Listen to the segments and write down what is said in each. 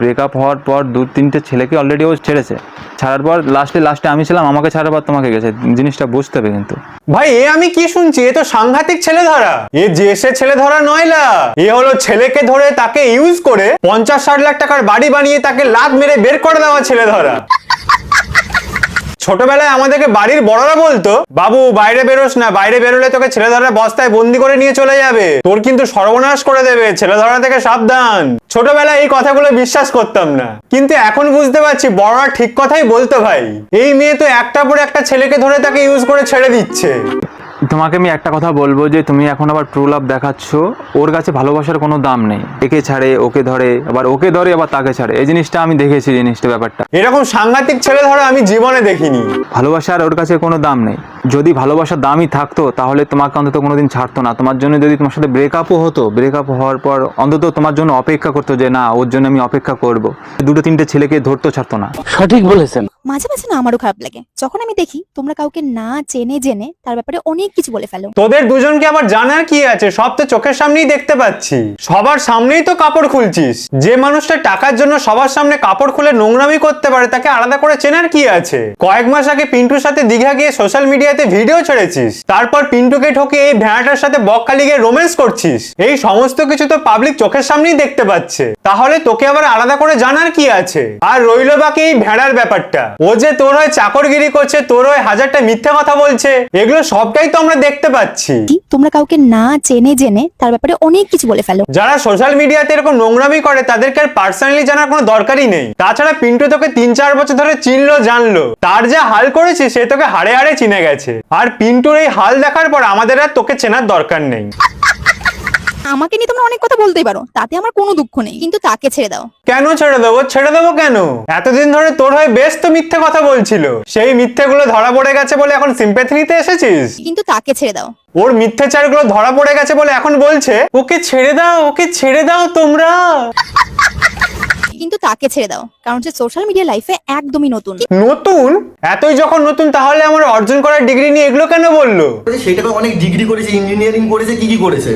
Breakup হওয়ার পর 2-3টে ছেলেকে অলরেডি ও ছেড়েছে। ছাড়ার পর লাস্টে আমি ছিলাম, আমাকে ছাড়ার পর তোমাকে গেছে। জিনিসটা বুঝতে হবে কিন্তু। ভাই এ আমি কি শুনছি, এ তো সাংঘাতিক ছেলে ধরা। এ যে সে ছেলে ধরা নয়লা, এ হলো ছেলেকে ধরে তাকে ইউজ করে 50-60 লাখ টাকার বাড়ি বানিয়ে তাকে লাত মেরে বের করে দেওয়া ছেলে ধরা। ছোটবেলায় আমাদেরকে বাড়ির বড়রা বলতো, বাবু বাইরে বেরোস না, বাইরে বেরোলে তোকে ছেলে ধরা বস্তায় বন্দি করে নিয়ে চলে যাবে, তোর কিন্তু সর্বনাশ করে দেবে, ছেলে ধরা থেকে সাবধান। ছোটবেলায় এই কথাগুলো বিশ্বাস করতাম না, কিন্তু এখন বুঝতে পারছি বড়রা ঠিক কথাই বলতো ভাই। এই মেয়ে তো একটা পর একটা ছেলেকে ধরে তাকে ইউজ করে ছেড়ে দিচ্ছে। তোমাকে আমি একটা কথা বলবো যে তুমি এখন আবার ট্রু লাভ দেখাচ্ছ। ওর কাছে ভালোবাসার কোনো দাম নেই। একে ছাড়ে, ওকে ধরে, আবার ওকে ধরে, আবার তাকে ছাড়ে। এই জিনিসটা আমি দেখেছি, জিনিসটা ব্যাপারটা। এরকম সাংঘাতিক ছেলে ধরা আমি জীবনে দেখিনি। ভালোবাসার ওর কাছে কোনো দাম নেই। যদি ভালোবাসার দামই থাকতো তাহলে তোমাকে অন্তত কোনোদিন ছাড়তো না। তোমার জন্য যদি তোমার সাথে ব্রেকআপও হতো, ব্রেকআপ হওয়ার পর অন্তত তোমার জন্য অপেক্ষা করতো যে না, ওর জন্য আমি অপেক্ষা করব। 2-3টে ছেলেকে ধরতো, ছাড়তো না। সঠিক বলেছেন। মাঝে মাঝে না আমারও খারাপ লাগে যখন আমি দেখি তোমরা কাউকে না চেনে জেনে তার ব্যাপারে অনেক কিছু বলে ফেলো। তোদের দুজনকে আবার জানার কি আছে, সব তো চোখের সামনেই দেখতে পাচ্ছি। সবার সামনেই তো কাপড় খুলছিস। যে মানুষটা টাকার জন্য সবার সামনে কাপড় খুলে নোংরামি করতে পারে তাকে আলাদা করে চেনার কি আছে? কয়েক মাস আগে পিন্টুর সাথে দীঘা গিয়ে সোশ্যাল মিডিয়াতে ভিডিও ছেড়েছিস, তারপর পিন্টুকে ঠকে এই ভেড়াটার সাথে বকখালি গিয়ে রোম্যান্স করছিস। এই সমস্ত কিছু তো পাবলিক চোখের সামনেই দেখতে পাচ্ছে, তাহলে তোকে আবার আলাদা করে জানার কি আছে? আর রইলো বাকি এই ভেড়ার ব্যাপারটা, ও যে তোর হয়ে চাকরগিরি করছে, তোর হয়ে হাজারটা মিথ্যা কথা বলছে, এগুলো সবটাই তো আমরা দেখতে পাচ্ছি। তোমরা কাউকে না চেনে জেনে তার ব্যাপারে অনেক কিছু বলে ফেলো। যারা সোশ্যাল মিডিয়াতে এরকম নোংরামি করে তাদেরকে আর পার্সোনালি জানার কোনো দরকারই নেই। তাছাড়া পিন্টু তোকে 3-4 বছর ধরে চিনলো জানলো, তার যা হাল করেছে সে তোকে হাড়ে হাড়ে চিনে গেছে। আর পিন্টুর এই হাল দেখার পর আমাদের আর তোকে চেনার দরকার নেই। আমাকে নিয়ে তোমরা অনেক কথা বলতেই পারো, তাতে আমার কোনো দুঃখ নেই, কিন্তু তাকে ছেড়ে দাও। কেন ছেড়ে দেবো? ছেড়ে দেবো কেন? এতদিন ধরে তোর হয়ে বেশ তো মিথ্যে কথা বলছিল, সেই মিথ্যেগুলো ধরা পড়ে গেছে বলে এখন সিম্প্যাথি নিতে এসেছিস? কিন্তু তাকে ছেড়ে দাও। ওর মিথ্যাচারগুলো ধরা পড়ে গেছে বলে এখন বলছে ওকে ছেড়ে দাও, ওকে ছেড়ে দাও তোমরা। কিন্তু তাকে ছেড়ে দাও, কারণ সে সোশ্যাল মিডিয়া লাইফে একদমই নতুন। নতুন? এতই যখন নতুন তাহলে আমার অর্জন করার ডিগ্রি নিয়ে এগুলো কেন বললো? সেটাকে অনেক ডিগ্রি করেছে, ইঞ্জিনিয়ারিং করেছে, কি করেছে।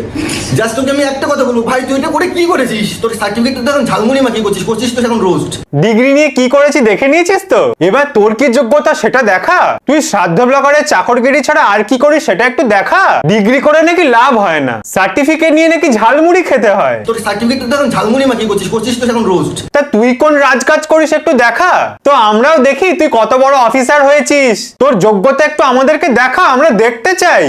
জাস্ট তোকে আমি একটা কথা বলবো, ভাই তুই এটা করে কি করেছিস? তোর সার্টিফিকেট তো এখন ঝালমুড়ি মাখিয়ে করছিস তো এখন রোস্ট। ডিগ্রি নিয়ে কি করেছি দেখে নিয়েছিস তো, এবার তোর কি যোগ্যতা সেটা দেখা। তুই শ্রাদ্ধ ব্লগারে চাকরগিরি ছাড়া আর কি করিস সেটা একটু দেখা। ডিগ্রি করে নাকি লাভ হয় না, সার্টিফিকেট নিয়ে নাকি ঝালমুড়ি খেতে হয়। তোর সার্টিফিকেট তো এখন ঝালমুড়ি মাখিয়ে করছিস তো এখন রোস্ট। তা তুই কোন রাজকাজ করিস একটু দেখা তো, আমরাও দেখি তুই কত বড় অফিসার হয়েছিস। তোর যোগ্যতা একটু আমাদেরকে দেখা, আমরা দেখতে চাই।